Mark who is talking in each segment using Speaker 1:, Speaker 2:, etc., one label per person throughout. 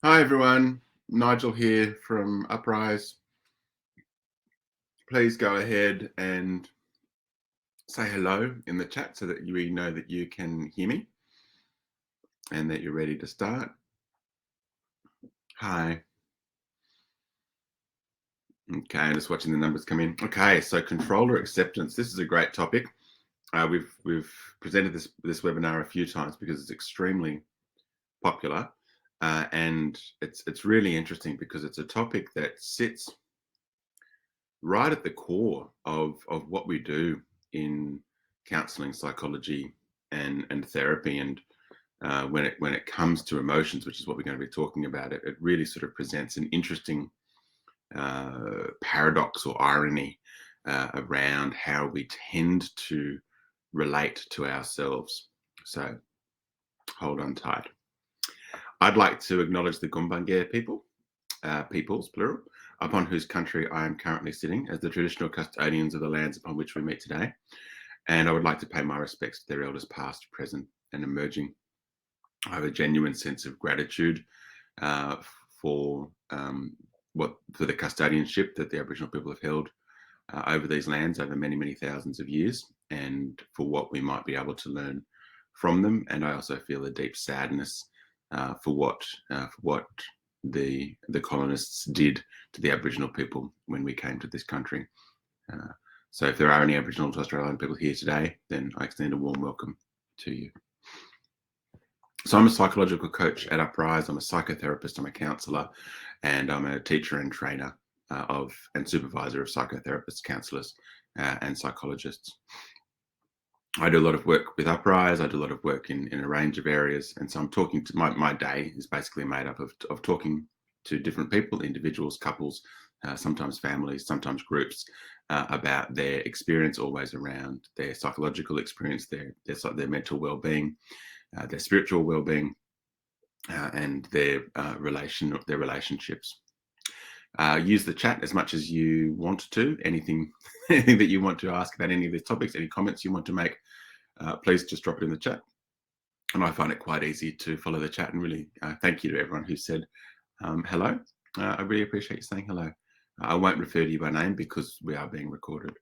Speaker 1: Hi everyone, Nigel here from Uprise. Please go ahead and say hello in the chat so that we know that you can hear me and that you're ready to start. Hi. Okay, just watching the numbers come in. Okay, so controller acceptance. This is a great topic. We've presented this webinar a few times because it's extremely popular, and it's really interesting because it's a topic that sits right at the core of what we do in counseling, psychology, and therapy. And when it comes to emotions, which is what we're going to be talking about, it really sort of presents an interesting paradox or irony around how we tend to relate to ourselves. So hold on tight. I'd like to acknowledge the Gumbaynggirr peoples, plural, upon whose country I am currently sitting as the traditional custodians of the lands upon which we meet today. And I would like to pay my respects to their elders past, present, and emerging. I have a genuine sense of gratitude for for the custodianship that the Aboriginal people have held over these lands over many, many thousands of years, and for what we might be able to learn from them. And I also feel a deep sadness for what the colonists did to the Aboriginal people when we came to this country. So if there are any Aboriginal and Torres Strait Islander people here today, then I extend a warm welcome to you. So I'm a psychological coach at Uprise. I'm a psychotherapist, I'm a counsellor, and I'm a teacher and trainer and supervisor of psychotherapists, counsellors, and psychologists. I do a lot of work with Uprise. I do a lot of work in a range of areas. And so I'm talking to my day is basically made up of talking to different people, individuals, couples, sometimes families, sometimes groups, about their experience always around their psychological experience, their mental well-being, their spiritual well-being, and their relationships. Use the chat as much as you want to. Anything that you want to ask about any of these topics, any comments you want to make, please just drop it in the chat. And I find it quite easy to follow the chat, and really thank you to everyone who said hello. I really appreciate you saying hello. I won't refer to you by name because we are being recorded.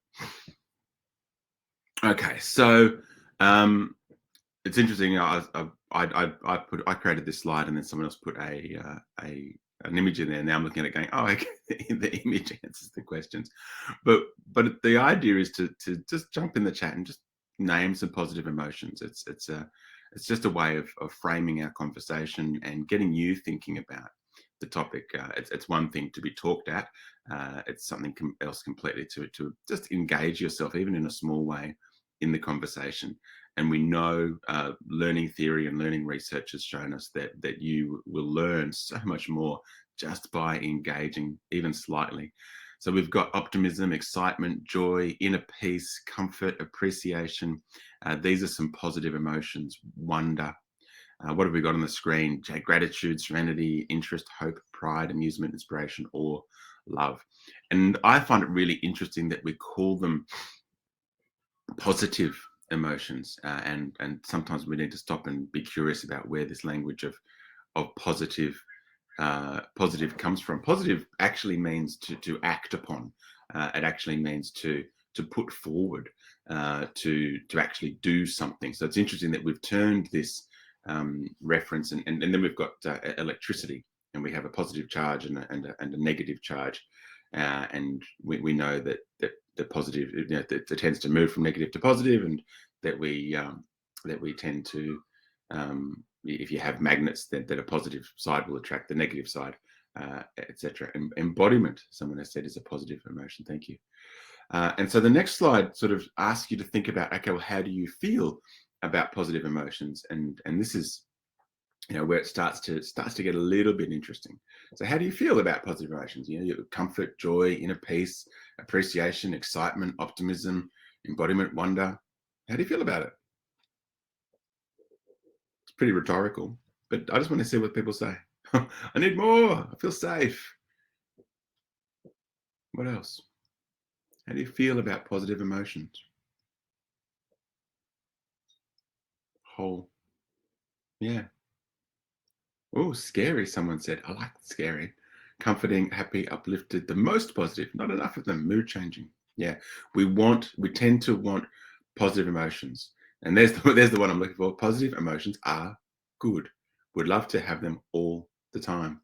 Speaker 1: Okay, so it's interesting. I created this slide, and then someone else put an image in there. Now I'm looking at it, going, "Oh, okay, the image answers the questions." But the idea is to just jump in the chat and just name some positive emotions. It's just a way of framing our conversation and getting you thinking about the topic. It's one thing to be talked at. It's something else completely to just engage yourself, even in a small way, in the conversation. And we know learning theory and learning research has shown us that you will learn so much more just by engaging even slightly. So we've got optimism, excitement, joy, inner peace, comfort, appreciation. These are some positive emotions. Wonder. What have we got on the screen? Gratitude, serenity, interest, hope, pride, amusement, inspiration, awe, love. And I find it really interesting that we call them positive emotions, and sometimes we need to stop and be curious about where this language of positive comes from. Positive actually means to act upon. It actually means to put forward, to actually do something. So it's interesting that we've turned this reference, and then we've got electricity, and we have a positive charge and a negative charge, and we know that the positive, that tends to move from negative to positive, and that we tend to, if you have magnets, that a positive side will attract the negative side, etc. Embodiment, someone has said, is a positive emotion. Thank you. And so the next slide sort of asks you to think about, okay, well, how do you feel about positive emotions? And this is, where it starts to get a little bit interesting. So how do you feel about positive emotions? Comfort, joy, inner peace, appreciation, excitement, optimism, embodiment, wonder. How do you feel about it? It's pretty rhetorical, but I just want to see what people say. I need more. I feel safe. What else? How do you feel about positive emotions? Whole. Yeah. Oh, scary, someone said. I like scary. Comforting, happy, uplifted, the most positive, not enough of them, mood changing. Yeah. We tend to want positive emotions. And there's the one I'm looking for. Positive emotions are good. We'd love to have them all the time.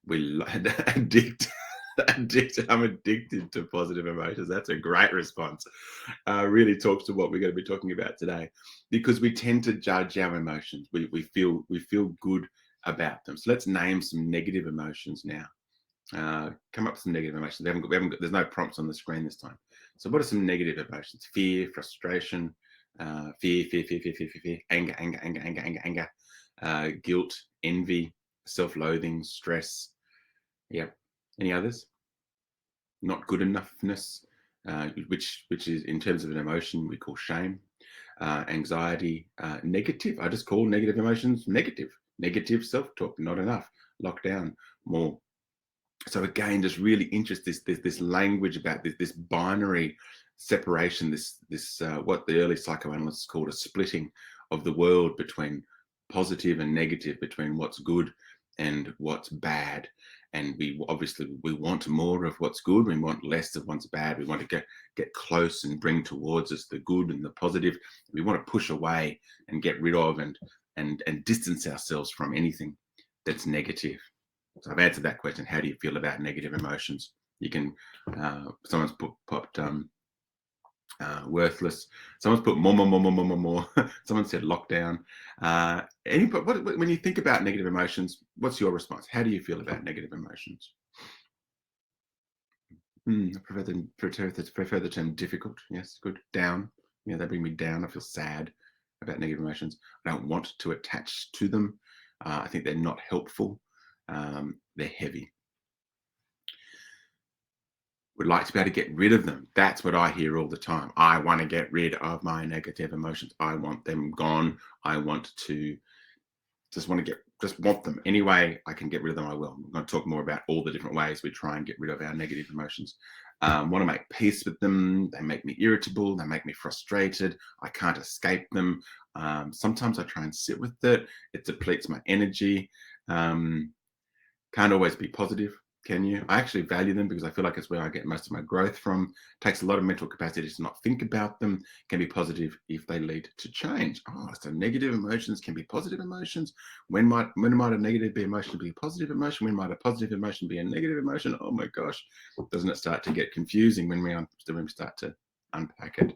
Speaker 1: Addict, I'm addicted to positive emotions. That's a great response. Really talks to what we're going to be talking about today, because we tend to judge our emotions. We feel good about them. So let's name some negative emotions now. Come up with some negative emotions. There's no prompts on the screen this time. So what are some negative emotions? Fear, frustration, fear, anger, guilt, envy, self-loathing, stress. Yep. Any others? Not good enoughness, which is, in terms of an emotion, we call shame. Anxiety, negative. I just call negative emotions negative. Negative self-talk, not enough. Lockdown, more. So again, just really interest this language about this binary separation, this what the early psychoanalysts called a splitting of the world between positive and negative, between what's good and what's bad. And we want more of what's good, we want less of what's bad. We want to get close and bring towards us the good and the positive. We want to push away and get rid of and distance ourselves from anything that's negative. So I've answered that question. How do you feel about negative emotions? You can, someone's popped worthless. Someone's put more. Someone said lockdown. When you think about negative emotions, what's your response? How do you feel about negative emotions? I prefer the term difficult. Yes, good. Down. Yeah, they bring me down. I feel sad about negative emotions. I don't want to attach to them. I think they're not helpful. They're heavy. Would like to be able to get rid of them. That's what I hear all the time. I want to get rid of my negative emotions. I want them gone. I want to just want them. Any way I can get rid of them, I will. I'm going to talk more about all the different ways we try and get rid of our negative emotions. Want to make peace with them. They make me irritable. They make me frustrated. I can't escape them. Sometimes I try and sit with it. It depletes my energy. Can't always be positive, can you? I actually value them because I feel like it's where I get most of my growth from. It takes a lot of mental capacity to not think about them. Can be positive if they lead to change. Oh, so negative emotions can be positive emotions. When might a negative emotion be a positive emotion? When might a positive emotion be a negative emotion? Oh my gosh, doesn't it start to get confusing when we start to unpack it?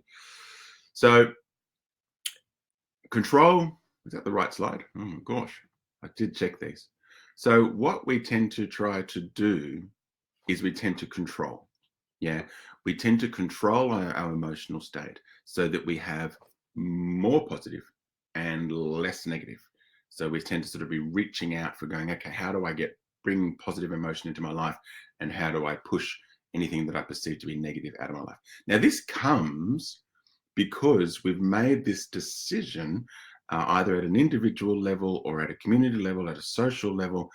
Speaker 1: So control, is that the right slide? Oh my gosh, I did check these. So what we tend to try to do is we tend to control. Yeah, we tend to control our emotional state so that we have more positive and less negative. So we tend to sort of be reaching out for going, okay, how do I bring positive emotion into my life, and how do I push anything that I perceive to be negative out of my life? Now, this comes because we've made this decision, either at an individual level or at a community level, at a social level,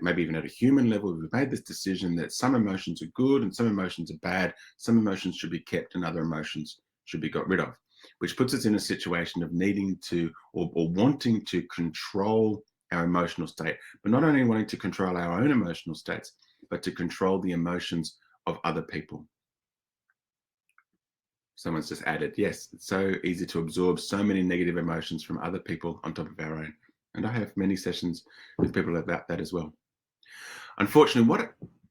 Speaker 1: maybe even at a human level. We've made this decision that some emotions are good and some emotions are bad. Some emotions should be kept and other emotions should be got rid of, which puts us in a situation of needing to or wanting to control our emotional state, but not only wanting to control our own emotional states, but to control the emotions of other people. Someone's just added, yes, it's so easy to absorb so many negative emotions from other people on top of our own. And I have many sessions with people about that as well. Unfortunately,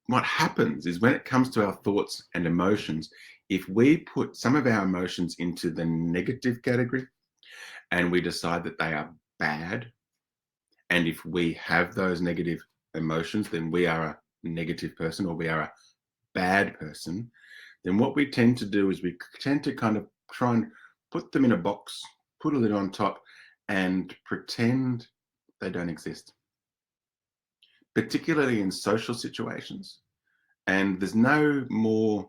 Speaker 1: what happens is when it comes to our thoughts and emotions, if we put some of our emotions into the negative category and we decide that they are bad, and if we have those negative emotions, then we are a negative person or we are a bad person, then what we tend to do is we tend to kind of try and put them in a box, put a lid on top, and pretend they don't exist, particularly in social situations. And there's no more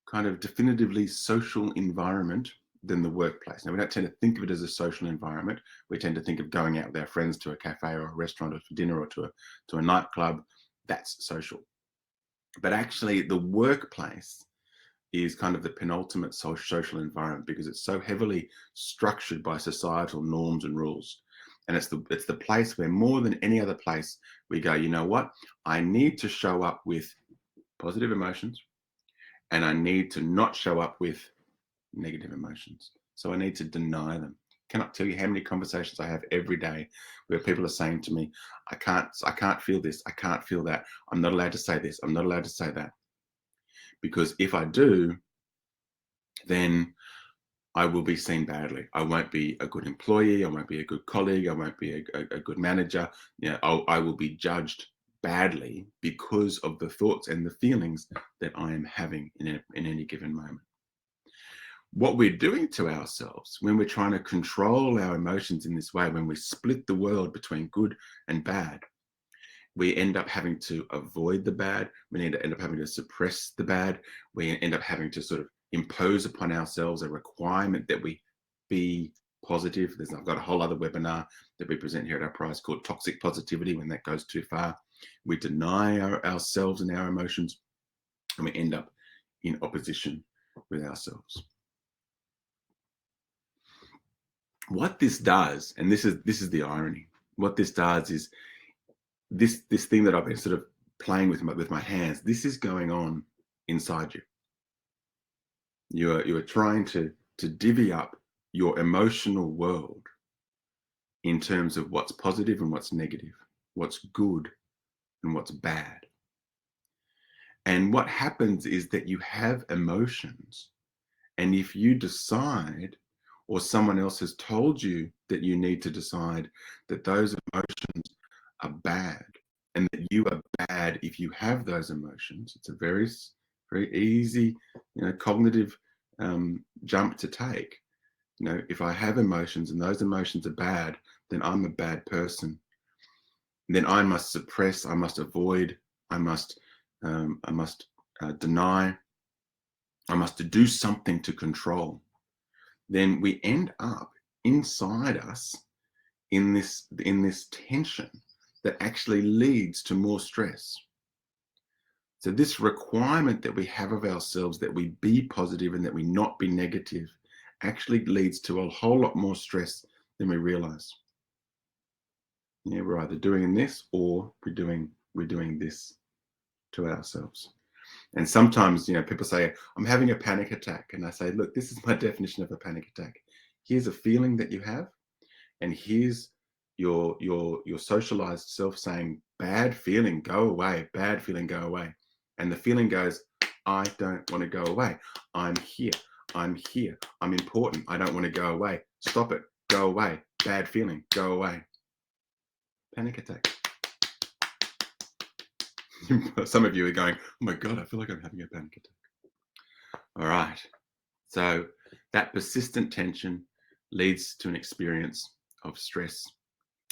Speaker 1: kind of definitively social environment than the workplace. Now, we don't tend to think of it as a social environment. We tend to think of going out with our friends to a cafe or a restaurant or for dinner or to a nightclub. That's social. But actually, the workplace is kind of the penultimate social environment because it's so heavily structured by societal norms and rules. And it's the place where more than any other place we go, you know what? I need to show up with positive emotions, and I need to not show up with negative emotions. So I need to deny them. Cannot tell you how many conversations I have every day where people are saying to me, I can't feel this, I can't feel that, I'm not allowed to say this, I'm not allowed to say that. Because if I do, then I will be seen badly. I won't be a good employee, I won't be a good colleague, I won't be a good manager. You know, I will be judged badly because of the thoughts and the feelings that I am having in any given moment. What we're doing to ourselves when we're trying to control our emotions in this way, when we split the world between good and bad, we end up having to avoid the bad. We end up having to suppress the bad. We end up having to sort of impose upon ourselves a requirement that we be positive. I've got a whole other webinar that we present here at Uprise called Toxic Positivity. When that goes too far, we deny ourselves and our emotions, and we end up in opposition with ourselves. What this does, and this is the irony, what this does is this thing that I've been sort of playing with my hands, this is going on inside you. You are trying to divvy up your emotional world in terms of what's positive and what's negative, what's good and what's bad. And what happens is that you have emotions, and if you decide, or someone else has told you that you need to decide that those emotions are bad and that you are bad if you have those emotions, it's a very easy, cognitive jump to take. If I have emotions and those emotions are bad, then I'm a bad person. Then I must suppress, I must avoid, I must deny, I must do something to control. Then we end up inside us in this tension that actually leads to more stress. So this requirement that we have of ourselves that we be positive and that we not be negative actually leads to a whole lot more stress than we realize. Yeah, we're either doing this or we're doing this to ourselves. And sometimes, people say, I'm having a panic attack. And I say, look, this is my definition of a panic attack. Here's a feeling that you have. And here's your socialized self saying, bad feeling, go away, bad feeling, go away. And the feeling goes, I don't want to go away. I'm here, I'm important. I don't want to go away. Stop it, go away. Bad feeling, go away. Panic attack. Some of you are going, oh my God, I feel like I'm having a panic attack. All right. So that persistent tension leads to an experience of stress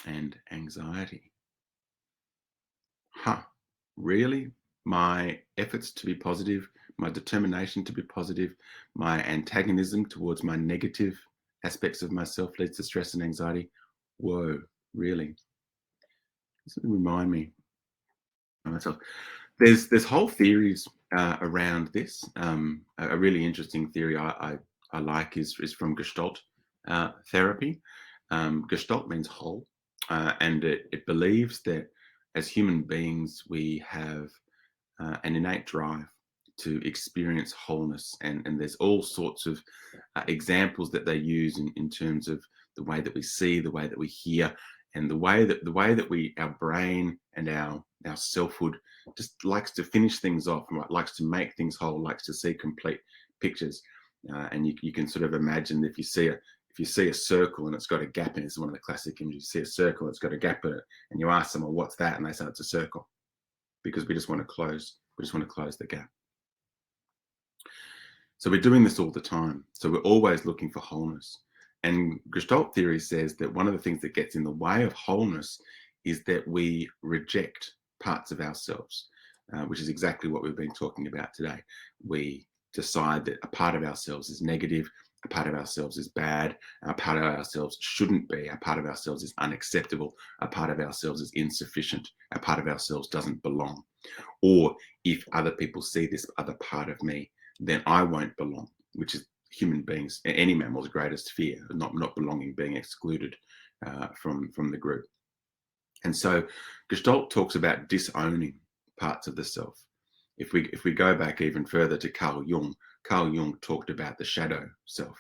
Speaker 1: and anxiety. Really? My efforts to be positive, my determination to be positive, my antagonism towards my negative aspects of myself leads to stress and anxiety? Whoa, really? This will remind me of myself. There's whole theories around this. A really interesting theory I like is from Gestalt therapy. Gestalt means whole, and it believes that as human beings we have an innate drive to experience wholeness, and there's all sorts of examples that they use in terms of the way that we see, the way that we hear, and the way that our brain and our selfhood just likes to finish things off, likes to make things whole, likes to see complete pictures. And you can sort of imagine if you see a circle and it's got a gap in it, it's one of the classic images. You see a circle, it's got a gap in it, and you ask someone, what's that? And they say it's a circle, because we just want to close the gap. So we're doing this all the time. So we're always looking for wholeness. And Gestalt theory says that one of the things that gets in the way of wholeness is that we reject parts of ourselves, which is exactly what we've been talking about today. We decide that a part of ourselves is negative, a part of ourselves is bad, a part of ourselves shouldn't be, a part of ourselves is unacceptable, a part of ourselves is insufficient, a part of ourselves doesn't belong. Or if other people see this other part of me, then I won't belong, which is human beings, any mammal's greatest fear, not belonging, being excluded from the group. And so Gestalt talks about disowning parts of the self. If we go back even further to Carl Jung talked about the shadow self.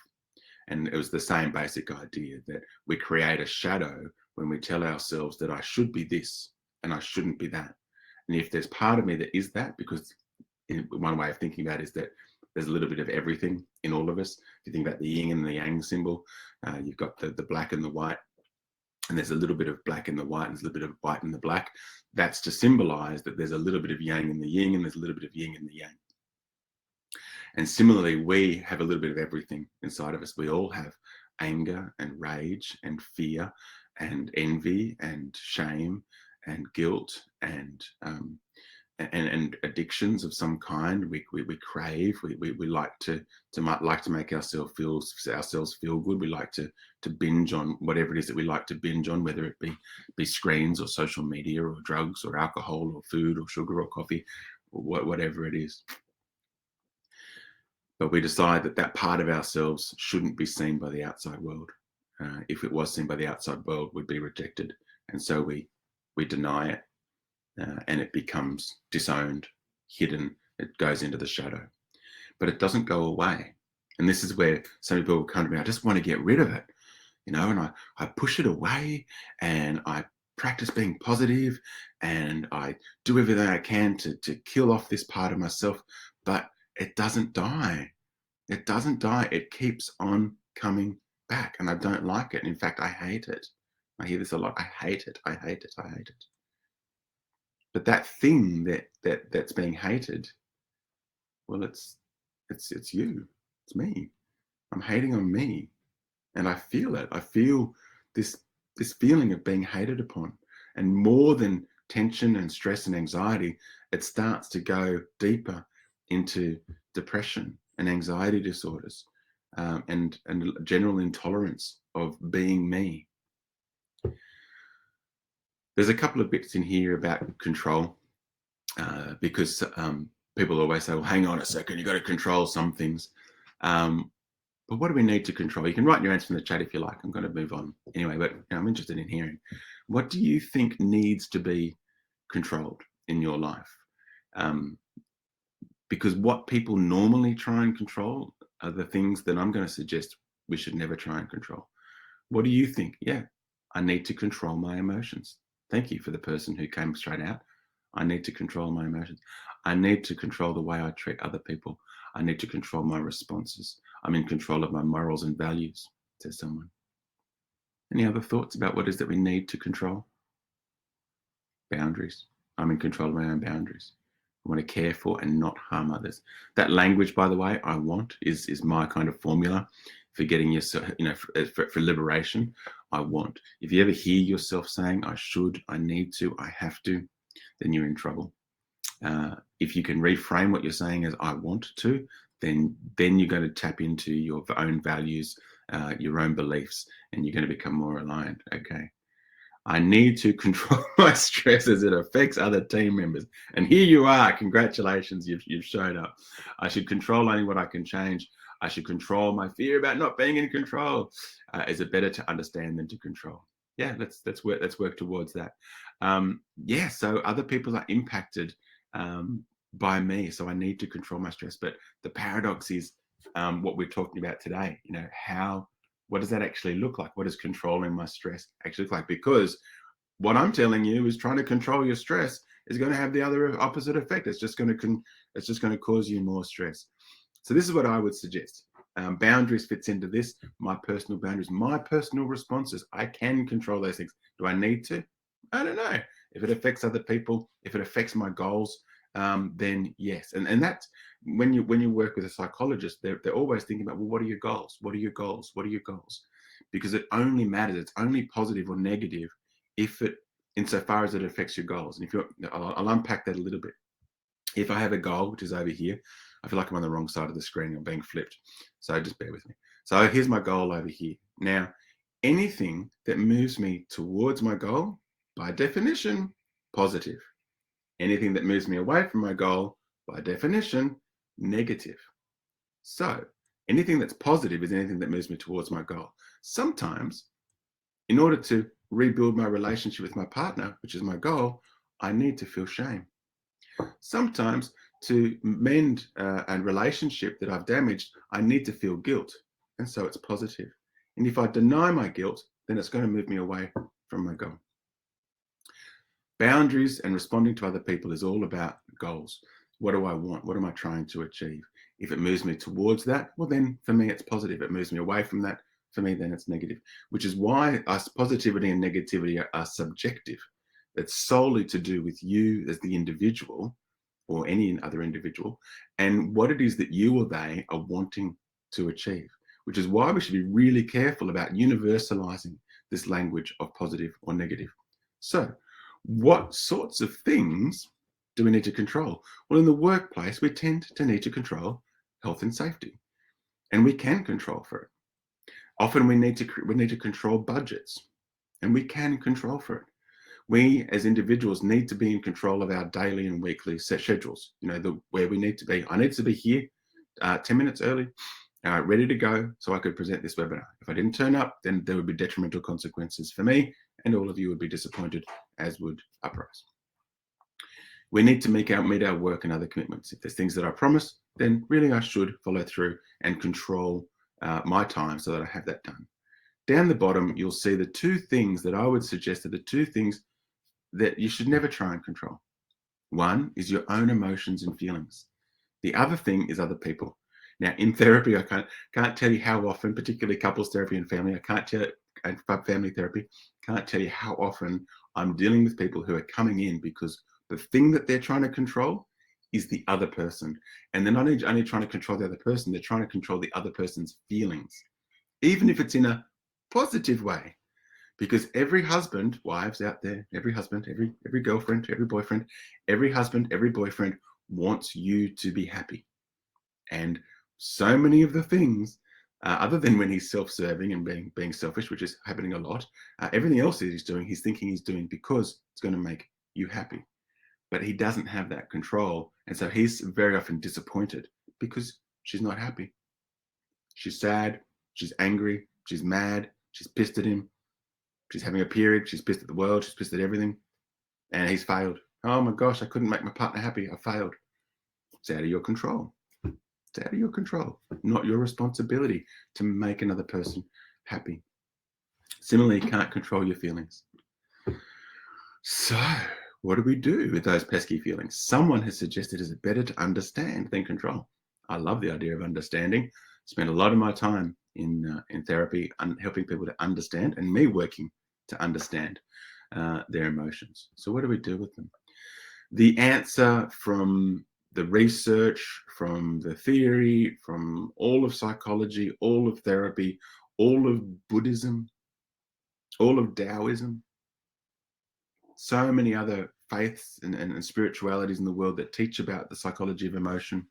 Speaker 1: And it was the same basic idea that we create a shadow when we tell ourselves that I should be this and I shouldn't be that. And if there's part of me that is that, because one way of thinking about it is that there's a little bit of everything in all of us. If you think about the yin and the yang symbol, you've got the black and the white, and there's a little bit of black in the white and there's a little bit of white in the black. That's to symbolize that there's a little bit of yang in the yin and there's a little bit of yin in the yang. And similarly, we have a little bit of everything inside of us. We all have anger and rage and fear and envy and shame and guilt and addictions of some kind. We crave. We like to make ourselves feel good. We like to binge on whatever it is that we like to binge on, whether it be screens or social media or drugs or alcohol or food or sugar or coffee or whatever it is. But we decide that part of ourselves shouldn't be seen by the outside world. If it was seen by the outside world, we'd be rejected. And so we deny it, and it becomes disowned, hidden. It goes into the shadow. But it doesn't go away. And this is where some people come to me, I just want to get rid of it, and I push it away, and I practice being positive, and I do everything I can to kill off this part of myself, but it doesn't die. It doesn't die. It keeps on coming back, and I don't like it. In fact, I hate it. I hear this a lot. I hate it. I hate it. I hate it. But that thing that's being hated, well, it's you. It's me. I'm hating on me, and I feel it. I feel this feeling of being hated upon, and more than tension and stress and anxiety, it starts to go deeper into depression and anxiety disorders, and general intolerance of being me. There's a couple of bits in here about control, because people always say, well, hang on a second, you've got to control some things. But what do we need to control? You can write your answer in the chat if you like. I'm going to move on anyway, but I'm interested in hearing. What do you think needs to be controlled in your life? Because what people normally try and control are the things that I'm going to suggest we should never try and control. What do you think? Yeah, I need to control my emotions. Thank you for the person who came straight out. I need to control my emotions. I need to control the way I treat other people. I need to control my responses. I'm in control of my morals and values, says someone. Any other thoughts about what it is that we need to control? Boundaries. I'm in control of my own boundaries. I want to care for and not harm others. That language, by the way, I want is my kind of formula for getting yourself, for liberation. I want. If you ever hear yourself saying, I should, I need to, I have to, then you're in trouble. If you can reframe what you're saying as I want to, then you're going to tap into your own values, your own beliefs, and you're going to become more aligned. Okay. I need to control my stress as it affects other team members. And here you are. Congratulations, you've shown up. I should control only what I can change. I should control my fear about not being in control. Is it better to understand than to control? Yeah, let's work towards that. So other people are impacted by me, so I need to control my stress. But the paradox is what we're talking about today. What does that actually look like? What does controlling my stress actually look like? Because what I'm telling you is trying to control your stress is going to have the other opposite effect. It's just going to cause you more stress. So this is what I would suggest. Boundaries fits into this. My personal boundaries, my personal responses. I can control those things. Do I need to? I don't know. If it affects other people, if it affects my goals, then yes. And that's when you work with a psychologist, they're always thinking about, well, what are your goals? What are your goals? What are your goals? Because it only matters. It's only positive or negative if it, insofar as it affects your goals. And I'll unpack that a little bit. If I have a goal, which is over here, I feel like I'm on the wrong side of the screen. I'm being flipped. So just bear with me. So here's my goal over here. Now, anything that moves me towards my goal, by definition, positive. Anything that moves me away from my goal, by definition, negative. So Anything that's positive is anything that moves me towards my goal. Sometimes, in order to rebuild my relationship with my partner, which is my goal, I need to feel shame. Sometimes, to mend a relationship that I've damaged, I need to feel guilt. And so it's positive. And if I deny my guilt, then it's going to move me away from my goal. Boundaries and responding to other people is all about goals. What do I want? What am I trying to achieve? If it moves me towards that, well, then for me, it's positive. It moves me away from that. For me, then it's negative, which is why us positivity and negativity are subjective. It's solely to do with you as the individual or any other individual and what it is that you or they are wanting to achieve, which is why we should be really careful about universalizing this language of positive or negative. So, what sorts of things do we need to control? Well, in the workplace, we tend to need to control health and safety, and we can control for it. Often we need to control budgets, and we can control for it. We as individuals need to be in control of our daily and weekly set schedules. Where we need to be. I need to be here 10 minutes early, ready to go, so I could present this webinar. If I didn't turn up, then there would be detrimental consequences for me, and all of you would be disappointed, as would Uprise. We need to meet our work and other commitments. If there's things that I promise, then really I should follow through and control my time so that I have that done. Down the bottom, you'll see the two things that I would suggest are the two things that you should never try and control. One is your own emotions and feelings. The other thing is other people. Now, in therapy, I can't tell you how often, particularly couples therapy and family, and family therapy, can't tell you how often I'm dealing with people who are coming in because the thing that they're trying to control is the other person. And they're not only trying to control the other person, they're trying to control the other person's feelings, even if it's in a positive way. Because every husband, wives out there, every husband, every girlfriend, every boyfriend, every husband, every boyfriend wants you to be happy. And so many of the things, other than when he's self-serving and being selfish, which is happening a lot, everything else that he's doing, he's thinking he's doing because it's going to make you happy. But he doesn't have that control. And so he's very often disappointed because she's not happy. She's sad, she's angry, she's mad, she's pissed at him. She's having a period. She's pissed at the world. She's pissed at everything. And he's failed. Oh my gosh, I couldn't make my partner happy. I failed. It's out of your control. It's out of your control. Not your responsibility to make another person happy. Similarly, you can't control your feelings. So, what do we do with those pesky feelings? Someone has suggested it's better to understand than control. I love the idea of understanding. Spend a lot of my time in therapy helping people to understand, and me working to understand their emotions. So what do we do with them? The answer from the research, from the theory, from all of psychology, all of therapy, all of Buddhism, all of Taoism, so many other faiths and spiritualities in the world that teach about the psychology of emotion,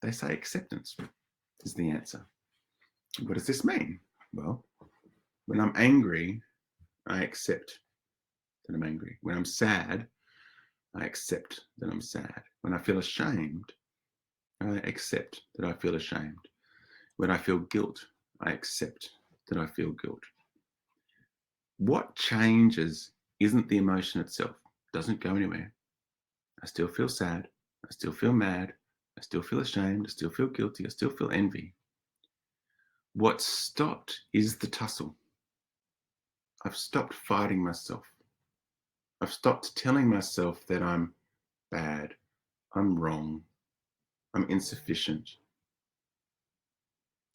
Speaker 1: they say acceptance is the answer. What does this mean? Well, when I'm angry, I accept that I'm angry. When I'm sad, I accept that I'm sad. When I feel ashamed, I accept that I feel ashamed. When I feel guilt, I accept that I feel guilt. What changes isn't the emotion itself. It doesn't go anywhere. I still feel sad. I still feel mad. I still feel ashamed. I still feel guilty. I still feel envy. What stopped is the tussle. I've stopped fighting myself. I've stopped telling myself that I'm bad, I'm wrong, I'm insufficient,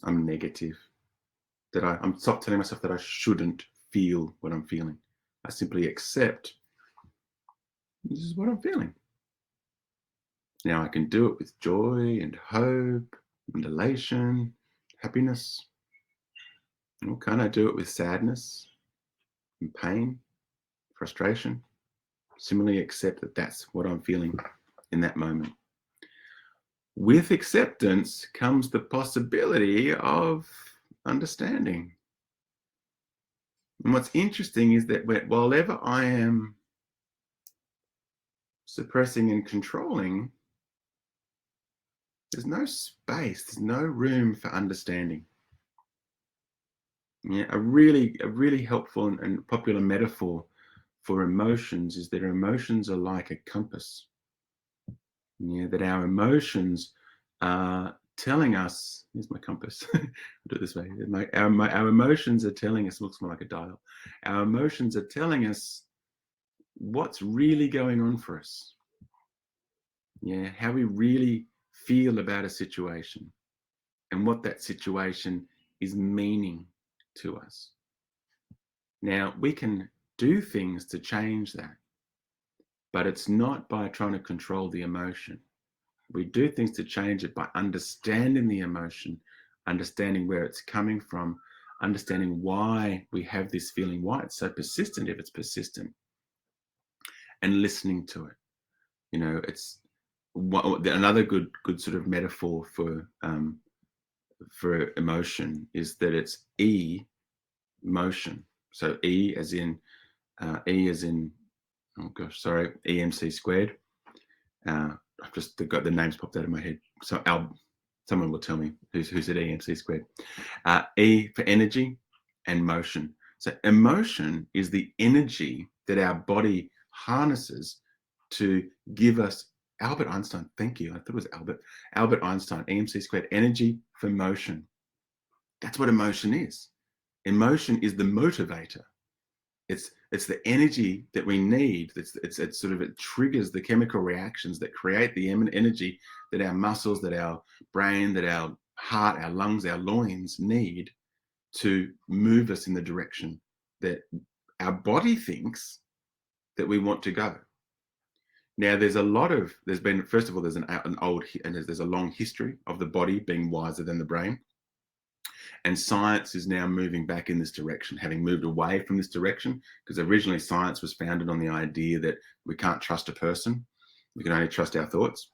Speaker 1: I'm negative, that I'm stopped telling myself that I shouldn't feel what I'm feeling. I simply accept this is what I'm feeling. Now I can do it with joy and hope and elation, happiness. Or can I do it with sadness and pain, frustration? Similarly accept that that's what I'm feeling in that moment. With acceptance comes the possibility of understanding. And what's interesting is that while ever I am suppressing and controlling, There's no space, there's no room for understanding. Yeah, a really helpful and popular metaphor for emotions is that our emotions are like a compass. Yeah, that our emotions are telling us. Here's my compass. I'll do it this way. Our emotions are telling us. Looks more like a dial. Our emotions are telling us what's really going on for us. Yeah, how we really feel about a situation and what that situation is meaning to us. Now, we can do things to change that, but it's not by trying to control the emotion. We do things to change it by understanding the emotion, understanding where it's coming from, understanding why we have this feeling, why it's so persistent if it's persistent, and listening to it. You know, it's another good sort of metaphor for emotion is that it's motion. So E as in oh gosh, sorry, EMC squared. I've just got the names popped out of my head. So someone will tell me who's at EMC squared. E for energy and motion. So emotion is the energy that our body harnesses to give us Albert Einstein. Thank you. I thought it was Albert Einstein, EMC squared, energy for motion. That's what emotion is. Emotion is the motivator. It's the energy that we need. It's sort of, it triggers the chemical reactions that create the energy that our muscles, that our brain, that our heart, our lungs, our loins need to move us in the direction that our body thinks that we want to go. Now, there's been, first of all, there's there's a long history of the body being wiser than the brain. And science is now moving back in this direction, having moved away from this direction, because originally science was founded on the idea that we can't trust a person, we can only trust our thoughts.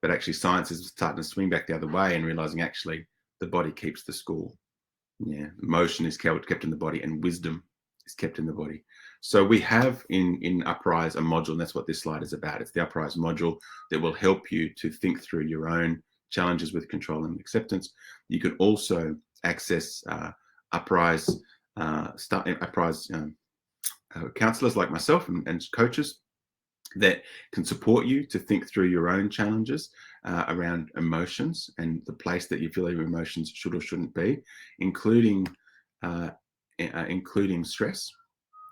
Speaker 1: But actually science is starting to swing back the other way and realizing actually the body keeps the score. Yeah, emotion is kept in the body and wisdom is kept in the body. So we have in Uprise a module, and that's what this slide is about. It's the Uprise module that will help you to think through your own challenges with control and acceptance. You can also access Uprise counselors like myself and coaches that can support you to think through your own challenges around emotions and the place that you feel your emotions should or shouldn't be, including stress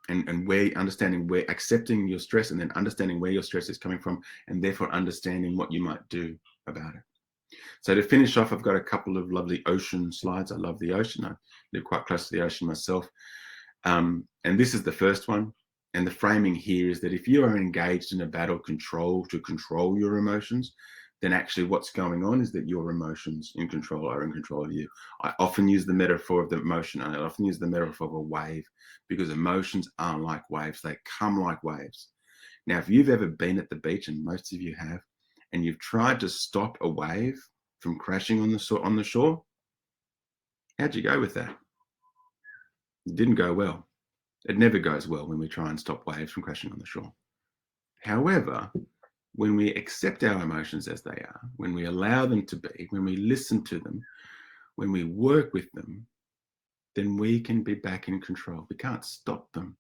Speaker 1: and where accepting your stress and then understanding where your stress is coming from and therefore understanding what you might do about it. So to finish off, I've got a couple of lovely ocean slides. I love the ocean. I live quite close to the ocean myself. And this is the first one. And the framing here is that if you are engaged in a battle to control your emotions, then actually what's going on is that your emotions are in control of you. I often use the metaphor of the emotion, and I often use the metaphor of a wave, because emotions aren't like waves. They come like waves. Now, if you've ever been at the beach, and most of you have, and you've tried to stop a wave from crashing on the shore, how'd you go with that? It didn't go well. It never goes well when we try and stop waves from crashing on the shore. However, when we accept our emotions as they are, when we allow them to be, when we listen to them, when we work with them, then we can be back in control. We can't stop them,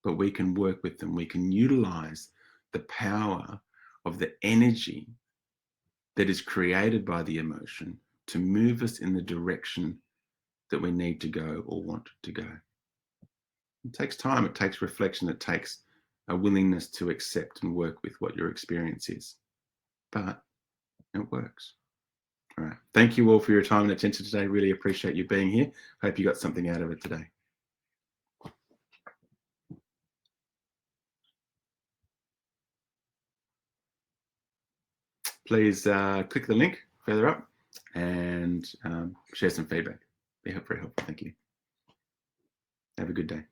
Speaker 1: but we can work with them. We can utilize the power of the energy that is created by the emotion to move us in the direction that we need to go or want to go. It takes time, it takes reflection, it takes a willingness to accept and work with what your experience is. But it works. All right. Thank you all for your time and attention today. Really appreciate you being here. Hope you got something out of it today. Please click the link further up and share some feedback. Be very helpful. Thank you. Have a good day.